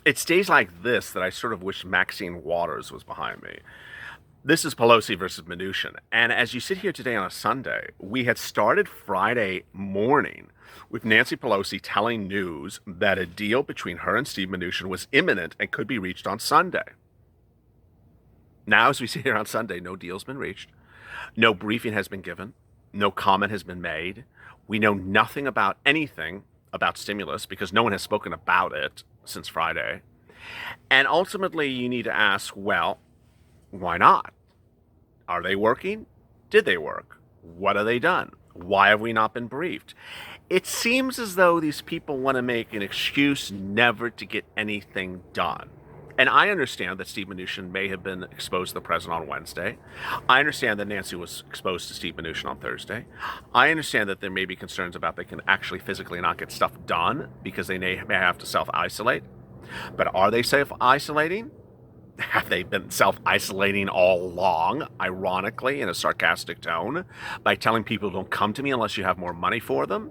It's days like this that I sort of wish Maxine Waters was behind me. This is Pelosi versus Mnuchin. And as you sit here today on a Sunday, we had started Friday morning with Nancy Pelosi telling news that a deal between her and Steve Mnuchin was imminent and could be reached on Sunday. Now, as we sit here on Sunday, no deal's been reached. No briefing has been given. No comment has been made. We know nothing about anything about stimulus because no one has spoken about it since Friday. And ultimately, you need to ask, well, why not? Are they working? Did they work? What have they done? Why have we not been briefed? It seems as though these people want to make an excuse never to get anything done. And I understand that Steve Mnuchin may have been exposed to the president on Wednesday. I understand that Nancy was exposed to Steve Mnuchin on Thursday. I understand that there may be concerns about they can actually physically not get stuff done because they may have to self-isolate. But are they self-isolating? Have they been self-isolating all along, ironically, in a sarcastic tone, by telling people don't come to me unless you have more money for them?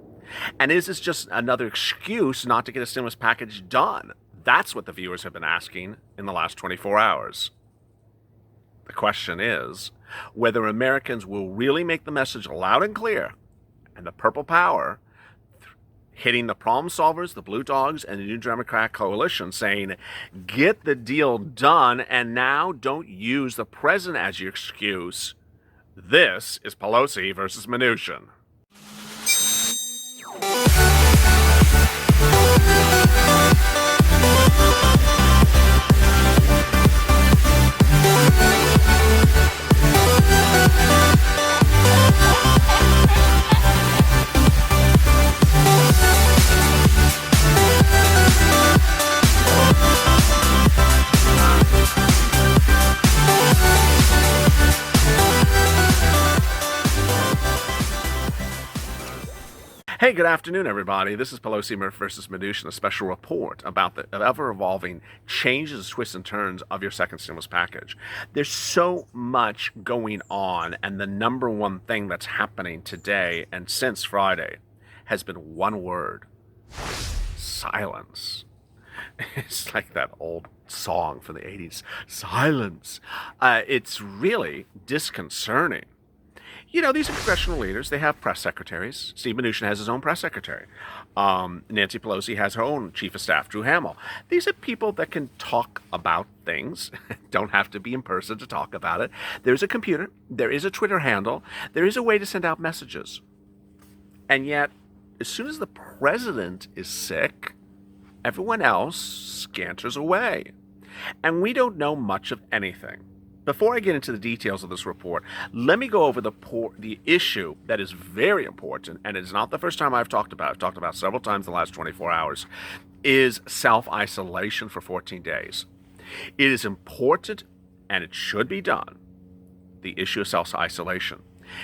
And is this just another excuse not to get a stimulus package done? That's what the viewers have been asking in the last 24 hours. The question is whether Americans will really make the message loud and clear and the purple power hitting the problem solvers, the blue dogs, and the New Democrat coalition saying, get the deal done, and now don't use the president as your excuse. This is Pelosi versus Mnuchin. Hey, good afternoon, everybody. This is Pelosi versus Mnuchin, a special report about the ever-evolving changes, twists, and turns of your second stimulus package. There's so much going on, and the number one thing that's happening today and since Friday has been one word: silence. It's like that old song from the 80s, silence. It's really disconcerting. You know, these are congressional leaders. They have press secretaries. Steve Mnuchin has his own press secretary. Nancy Pelosi has her own chief of staff, Drew Hamill. These are people that can talk about things, don't have to be in person to talk about it. There's a computer. There is a Twitter handle. There is a way to send out messages. And yet, as soon as the president is sick, everyone else scanters away. And we don't know much of anything. Before I get into the details of this report, let me go over the issue that is very important, and it's not the first time I've talked about it. I've talked about it several times in the last 24 hours, is self-isolation for 14 days. It is important, and it should be done, the issue of self-isolation.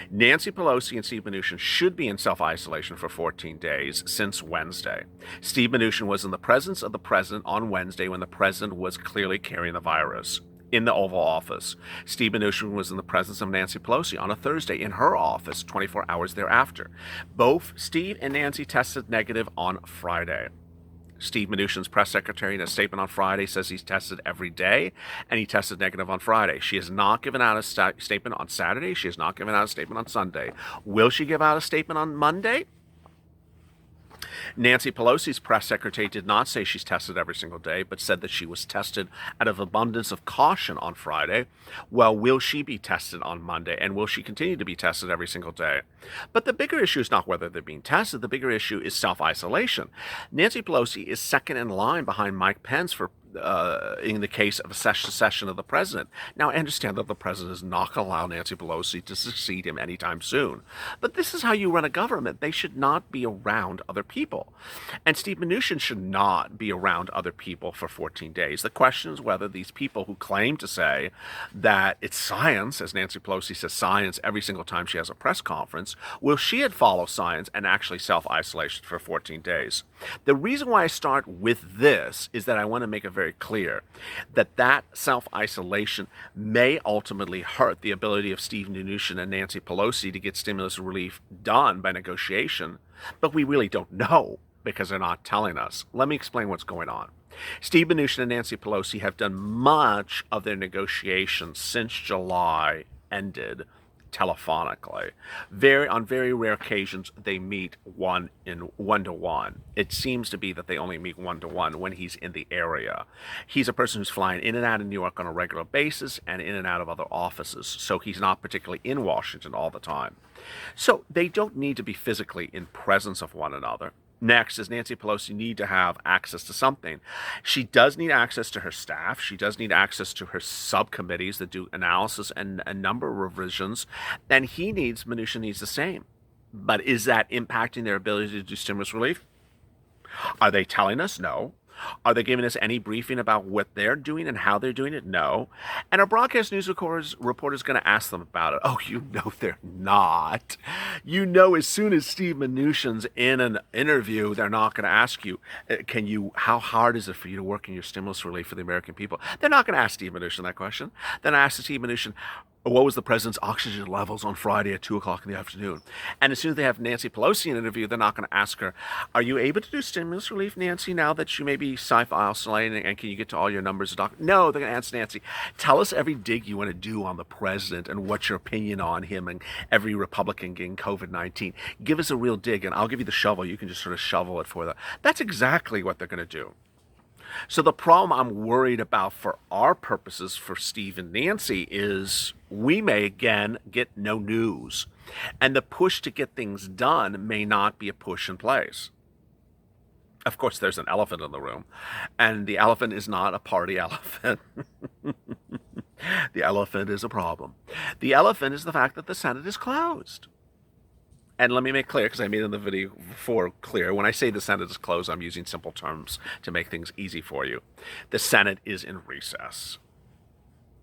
Nancy Pelosi and Steve Mnuchin should be in self-isolation for 14 days since Wednesday. Steve Mnuchin was in the presence of the president on Wednesday when the president was clearly carrying the virus in the Oval Office. Steve Mnuchin was in the presence of Nancy Pelosi on a Thursday in her office 24 hours thereafter. Both Steve and Nancy tested negative on Friday. Steve Mnuchin's press secretary in a statement on Friday says he's tested every day, and he tested negative on Friday. She has not given out a statement on Saturday. She has not given out a statement on Sunday. Will she give out a statement on Monday? Nancy Pelosi's press secretary did not say she's tested every single day, but said that she was tested out of abundance of caution on Friday. Well, will she be tested on Monday, and will she continue to be tested every single day? But the bigger issue is not whether they're being tested. The bigger issue is self-isolation. Nancy Pelosi is second in line behind Mike Pence for in the case of a secession of the president. Now, I understand that the president is not going to allow Nancy Pelosi to succeed him anytime soon. But this is how you run a government. They should not be around other people. And Steve Mnuchin should not be around other people for 14 days. The question is whether these people who claim to say that it's science, as Nancy Pelosi says science every single time she has a press conference, will she follow science and actually self-isolation for 14 days? The reason why I start with this is that I want to make it very clear that self-isolation may ultimately hurt the ability of Steve Mnuchin and Nancy Pelosi to get stimulus relief done by negotiation, but we really don't know because they're not telling us. Let me explain what's going on. Steve Mnuchin and Nancy Pelosi have done much of their negotiations since July ended telephonically. On very rare occasions, they meet one-to-one. It seems to be that they only meet one-to-one when he's in the area. He's a person who's flying in and out of New York on a regular basis and in and out of other offices, so he's not particularly in Washington all the time. So they don't need to be physically in presence of one another. Next, does Nancy Pelosi need to have access to something? She does need access to her staff. She does need access to her subcommittees that do analysis and a number of revisions. And Mnuchin needs the same. But is that impacting their ability to do stimulus relief? Are they telling us? No. Are they giving us any briefing about what they're doing and how they're doing it? No. And our broadcast news reporter is going to ask them about it. Oh, you know they're not. You know as soon as Steve Mnuchin's in an interview, they're not going to ask you, how hard is it for you to work in your stimulus relief for the American people? They're not going to ask Steve Mnuchin that question. Then ask Steve Mnuchin, what was the president's oxygen levels on Friday at 2 o'clock in the afternoon? And as soon as they have Nancy Pelosi in an interview, they're not going to ask her, are you able to do stimulus relief, Nancy, now that you may be isolating, and can you get to all your numbers? No, they're going to ask Nancy, tell us every dig you want to do on the president and what's your opinion on him and every Republican getting COVID-19. Give us a real dig, and I'll give you the shovel. You can just sort of shovel it for them. That's exactly what they're going to do. So the problem I'm worried about for our purposes for Steve and Nancy is we may again get no news. And the push to get things done may not be a push in place. Of course, there's an elephant in the room, and the elephant is not a party elephant. The elephant is a problem. The elephant is the fact that the Senate is closed. And let me make clear, because I made in the video before clear, when I say the Senate is closed, I'm using simple terms to make things easy for you. The Senate is in recess.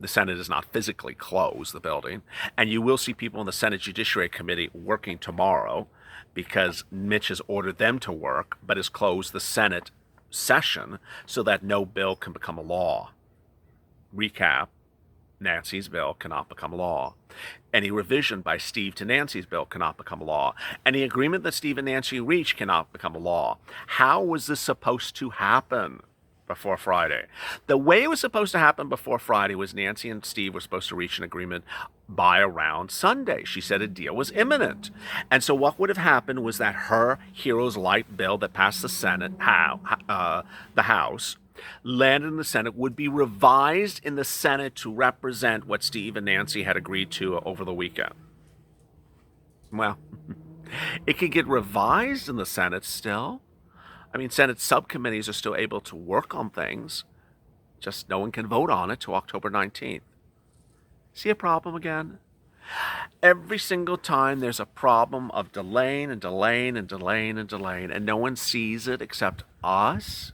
The Senate is not physically closed, the building. And you will see people in the Senate Judiciary Committee working tomorrow because Mitch has ordered them to work, but has closed the Senate session so that no bill can become a law. Recap. Nancy's bill cannot become law. Any revision by Steve to Nancy's bill cannot become law. Any agreement that Steve and Nancy reach cannot become law. How was this supposed to happen before Friday? The way it was supposed to happen before Friday was Nancy and Steve were supposed to reach an agreement by around Sunday. She said a deal was imminent. And so what would have happened was that her Heroes Light bill that passed the Senate, the House, landed in the Senate, would be revised in the Senate to represent what Steve and Nancy had agreed to over the weekend. Well, it could get revised in the Senate still. I mean, Senate subcommittees are still able to work on things. Just no one can vote on it till October 19th. See a problem again? Every single time there's a problem of delaying and delaying and delaying and delaying, and no one sees it except us.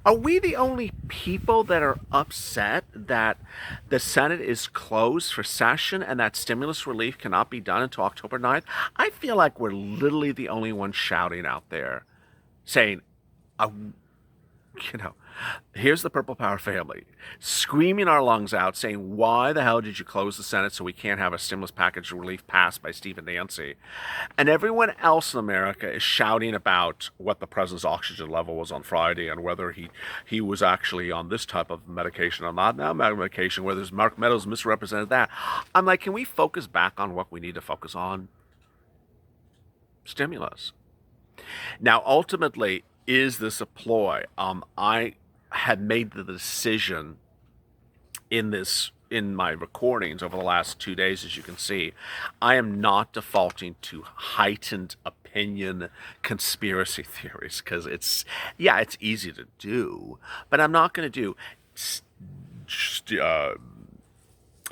Are we the only people that are upset that the Senate is closed for session and that stimulus relief cannot be done until October 9th? I feel like we're literally the only ones shouting out there, saying, here's the Purple Power family, screaming our lungs out, saying, why the hell did you close the Senate so we can't have a stimulus package of relief passed by Steve and Nancy? And everyone else in America is shouting about what the president's oxygen level was on Friday and whether he was actually on this type of medication or not medication, whether Mark Meadows misrepresented that. I'm like, can we focus back on what we need to focus on? Stimulus. Now, ultimately, is this a ploy? I had made the decision in my recordings over the last 2 days, as you can see. I am not defaulting to heightened opinion conspiracy theories because it's easy to do, but I'm not going to do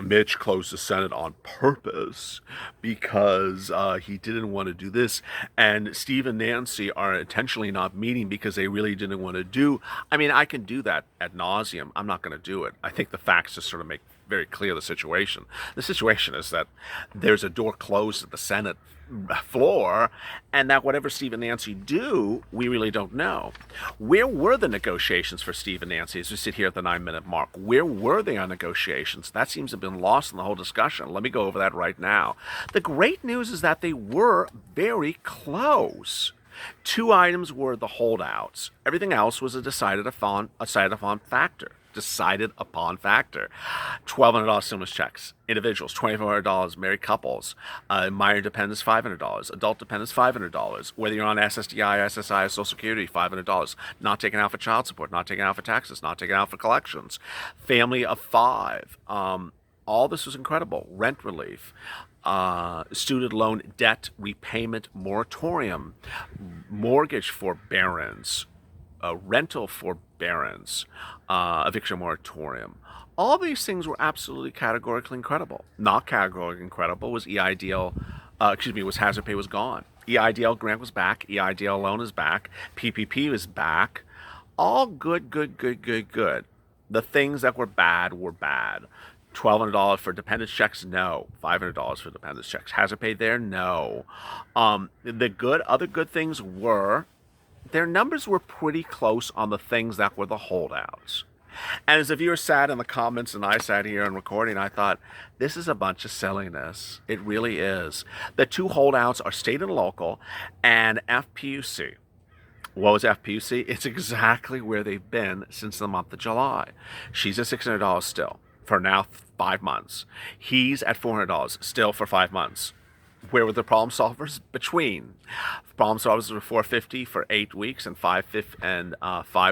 Mitch closed the Senate on purpose because he didn't want to do this, and Steve and Nancy are intentionally not meeting because they really didn't want to do. I mean, I can do that ad nauseum. I'm not going to do it. I think the facts just sort of make very clear the situation. The situation is that there's a door closed at the Senate floor, and that whatever Steve and Nancy do, we really don't know. Where were the negotiations for Steve and Nancy as we sit here at the 9-minute mark? Where were they on negotiations? That seems to have been lost in the whole discussion. Let me go over that right now. The great news is that they were very close. Two items were the holdouts. Everything else was a decided upon factor. Decided upon factor. $1,200 stimulus checks. Individuals, $2,400. Married couples. Minor dependents, $500. Adult dependents, $500. Whether you're on SSDI, SSI, or Social Security, $500. Not taken out for child support. Not taken out for taxes. Not taken out for collections. Family of 5. All this was incredible. Rent relief. Student loan debt repayment moratorium. Mortgage forbearance. Rental forbearance, eviction moratorium. All these things were absolutely categorically incredible. Not categorically incredible was EIDL, was hazard pay was gone. EIDL grant was back. EIDL loan is back. PPP was back. All good. The things that were bad were bad. $1,200 for dependence checks, no. $500 for dependence checks. Hazard pay there, no. Other good things were their numbers were pretty close on the things that were the holdouts. And as the viewer sat in the comments and I sat here and recording, I thought, this is a bunch of silliness. It really is. The two holdouts are state and local and FPUC. What was FPUC? It's exactly where they've been since the month of July. She's at $600 still for now 5 months. He's at $400 still for 5 months. Where were the problem solvers? Between. Problem solvers were $450 for 8 weeks and 5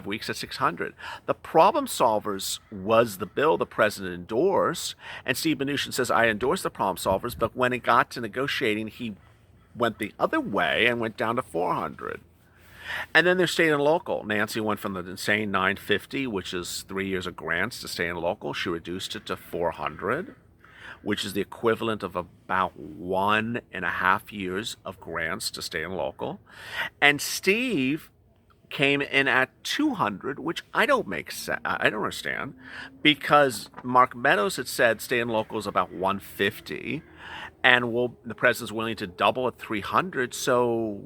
weeks at $600. The problem solvers was the bill the president endorsed, and Steve Mnuchin says, I endorse the problem solvers, but when it got to negotiating, he went the other way and went down to $400. And then there's state and local. Nancy went from the insane $950, which is 3 years of grants, to state and local. She reduced it to $400. Which is the equivalent of about 1.5 years of grants to state and local. And Steve came in at $200, which I don't understand, because Mark Meadows had said state and local is about $150, and the president's willing to double at $300. So,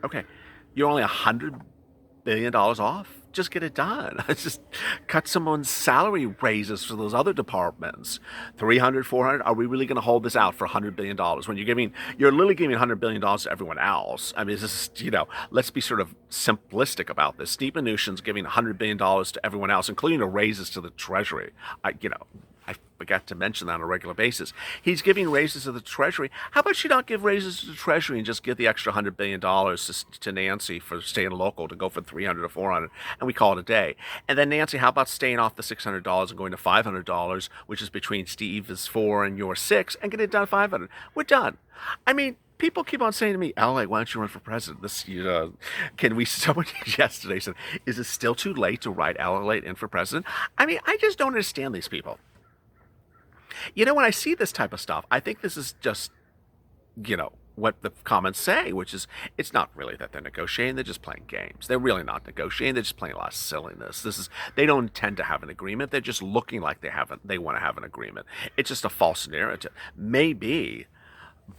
okay, you're only $100 billion off. Just get it done. Just cut someone's salary raises for those other departments. $300, $400. Are we really going to hold this out for $100 billion when you're literally giving $100 billion to everyone else? I mean, this is, let's be sort of simplistic about this. Steve Mnuchin's giving $100 billion to everyone else, including the raises to the Treasury. I forgot to mention that on a regular basis. He's giving raises to the Treasury. How about you not give raises to the Treasury and just give the extra $100 billion to Nancy for staying local to go from $300 to $400, and we call it a day. And then Nancy, how about staying off the $600 and going to $500, which is between Steve's $4 and your $6, and get it done at $500? We're done. I mean, people keep on saying to me, LA, why don't you run for president? Someone yesterday said, is it still too late to write LALATE in for president? I mean, I just don't understand these people. When I see this type of stuff, I think this is just, what the comments say, which is, it's not really that they're negotiating, they're just playing games. They're really not negotiating, they're just playing a lot of silliness. They don't intend to have an agreement, they're just looking like they want to have an agreement. It's just a false narrative. Maybe,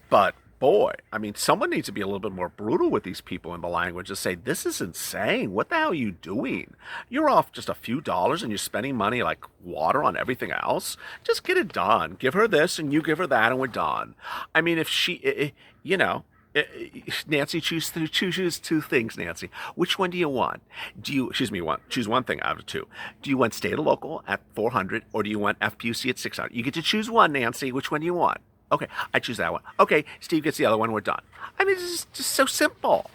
but boy, I mean, someone needs to be a little bit more brutal with these people in the language and say, this is insane. What the hell are you doing? You're off just a few dollars and you're spending money like water on everything else. Just get it done. Give her this and you give her that and we're done. I mean, if she, Nancy, choose two things, Nancy. Which one do you want? Choose one thing out of two. Do you want state or local at $400 or do you want FPUC at $600? You get to choose one, Nancy. Which one do you want? Okay, I choose that one. Okay, Steve gets the other one. We're done. I mean, it's just so simple.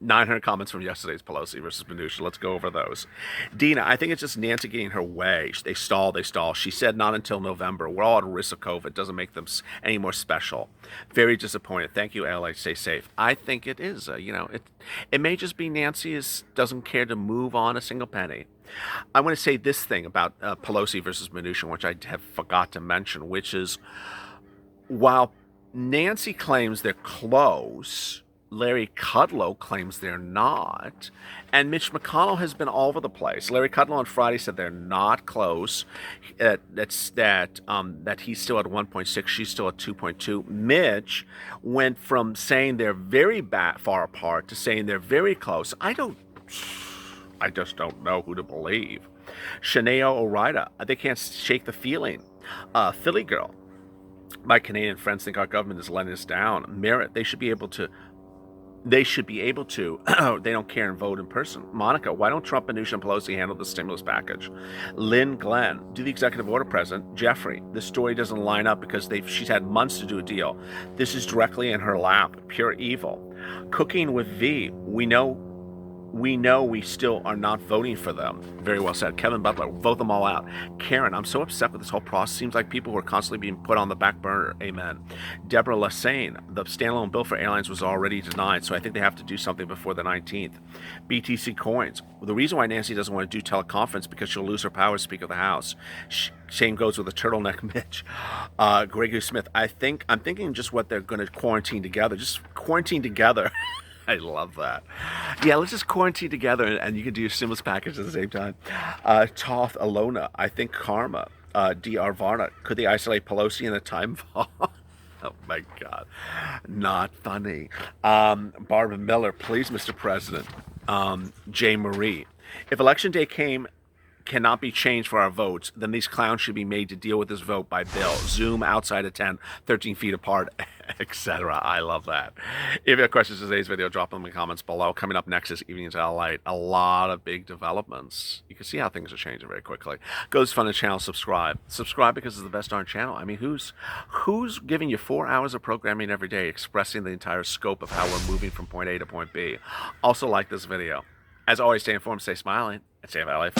900 comments from yesterday's Pelosi versus Mnuchin. Let's go over those. Dina, I think it's just Nancy getting her way. They stall. She said not until November. We're all at risk of COVID. Doesn't make them any more special. Very disappointed. Thank you, LA. Stay safe. I think it is. It may just be Nancy doesn't care to move on a single penny. I want to say this thing about Pelosi versus Mnuchin, which I have forgot to mention, which is, while Nancy claims they're close, Larry Kudlow claims they're not, and Mitch McConnell has been all over the place. Larry Kudlow on Friday said they're not close. That he's still at 1.6, she's still at 2.2. Mitch went from saying they're very far apart to saying they're very close. I just don't know who to believe. Shanae O'Reilly, they can't shake the feeling. Philly girl. My Canadian friends think our government is letting us down. Merit, they should be able to They should be able to. They don't care and vote in person. Monica, why don't Trump, Mnuchin, and Pelosi handle the stimulus package? Lynn Glenn, do the executive order, President. Jeffrey, this story doesn't line up because she's had months to do a deal. This is directly in her lap. Pure evil. Cooking with V, we know we still are not voting for them. Very well said. Kevin Butler, vote them all out. Karen, I'm so upset with this whole process. Seems like people who are constantly being put on the back burner. Amen. Deborah Lassane, the standalone bill for airlines was already denied, so I think they have to do something before the 19th. BTC Coins, the reason why Nancy doesn't want to do teleconference because she'll lose her power as Speaker of the House. Same goes with the turtleneck Mitch. Gregory Smith, I'm thinking just what they're going to quarantine together. Just quarantine together. I love that. Yeah, let's just quarantine together and you can do your stimulus package at the same time. Toth Alona, I think karma. DR Varna, could they isolate Pelosi in a time bomb? Oh my God, not funny. Barbara Miller, please, Mr. President. Jay Marie, if election day cannot be changed for our votes, then these clowns should be made to deal with this vote by bill. Zoom outside of 10, 13 feet apart, etc. I love that. If you have questions for today's video, drop them in the comments below. Coming up next is Evenings at LALATE. A lot of big developments. You can see how things are changing very quickly. Go to the channel, subscribe. Subscribe because it's the best darn channel. I mean, who's giving you 4 hours of programming every day, expressing the entire scope of how we're moving from point A to point B? Also like this video. As always, stay informed, stay smiling, and stay alive.